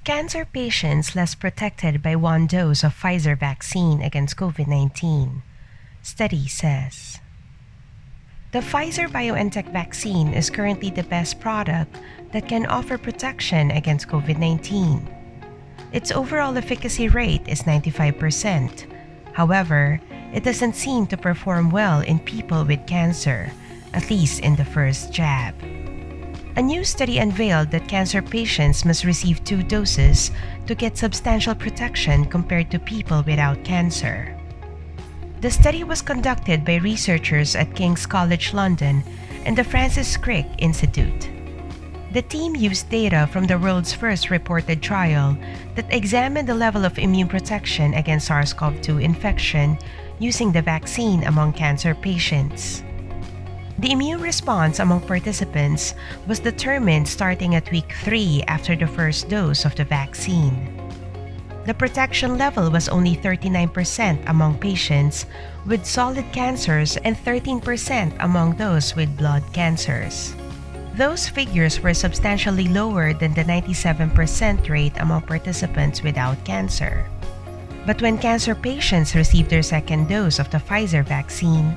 Cancer patients less protected by one dose of Pfizer vaccine against COVID-19, study says. The Pfizer-BioNTech vaccine is currently the best product that can offer protection against COVID-19. Its overall efficacy rate is 95%. However, it doesn't seem to perform well in people with cancer, at least in the first jab. A new study unveiled that cancer patients must receive 2 doses to get substantial protection compared to people without cancer. The study was conducted by researchers at King's College London and the Francis Crick Institute. The team used data from the world's first reported trial that examined the level of immune protection against SARS-CoV-2 infection using the vaccine among cancer patients. The immune response among participants was determined starting at week 3 after the first dose of the vaccine. The protection level was only 39% among patients with solid cancers and 13% among those with blood cancers. Those figures were substantially lower than the 97% rate among participants without cancer. But when cancer patients received their second dose of the Pfizer vaccine,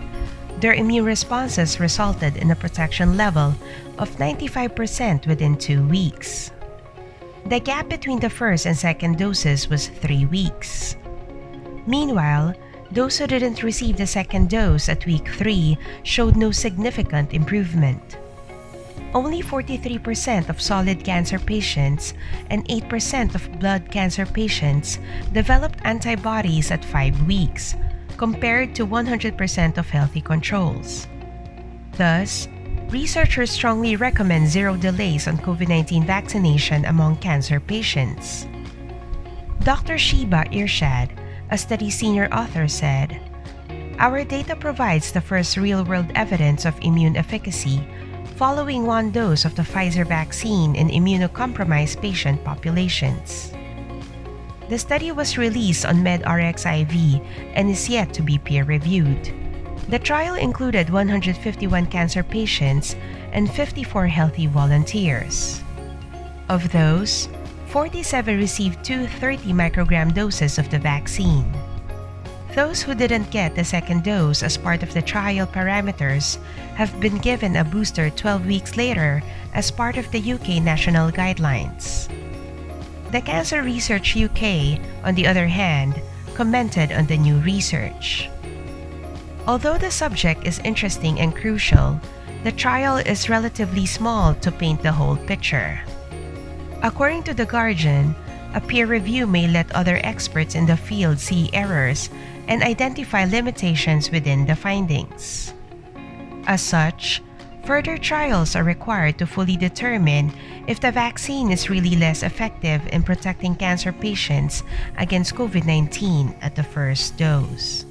their immune responses resulted in a protection level of 95% within 2 weeks. The gap between the first and second doses was 3 weeks. Meanwhile, those who didn't receive the second dose at week 3 showed no significant improvement. Only 43% of solid cancer patients and 8% of blood cancer patients developed antibodies at 5 weeks, compared to 100% of healthy controls. Thus, researchers strongly recommend zero delays on COVID-19 vaccination among cancer patients. Dr. Sheba Irshad, a study senior author, said, "Our data provides the first real-world evidence of immune efficacy following 1 dose of the Pfizer vaccine in immunocompromised patient populations." The study was released on medRxiv and is yet to be peer-reviewed. The trial included 151 cancer patients and 54 healthy volunteers. Of those, 47 received 2 30-microgram doses of the vaccine. Those who didn't get the second dose as part of the trial parameters have been given a booster 12 weeks later as part of the UK national guidelines. The Cancer Research UK, on the other hand, commented on the new research. Although the subject is interesting and crucial, the trial is relatively small to paint the whole picture. According to The Guardian, a peer review may let other experts in the field see errors and identify limitations within the findings. As such, further trials are required to fully determine if the vaccine is really less effective in protecting cancer patients against COVID-19 at the first dose.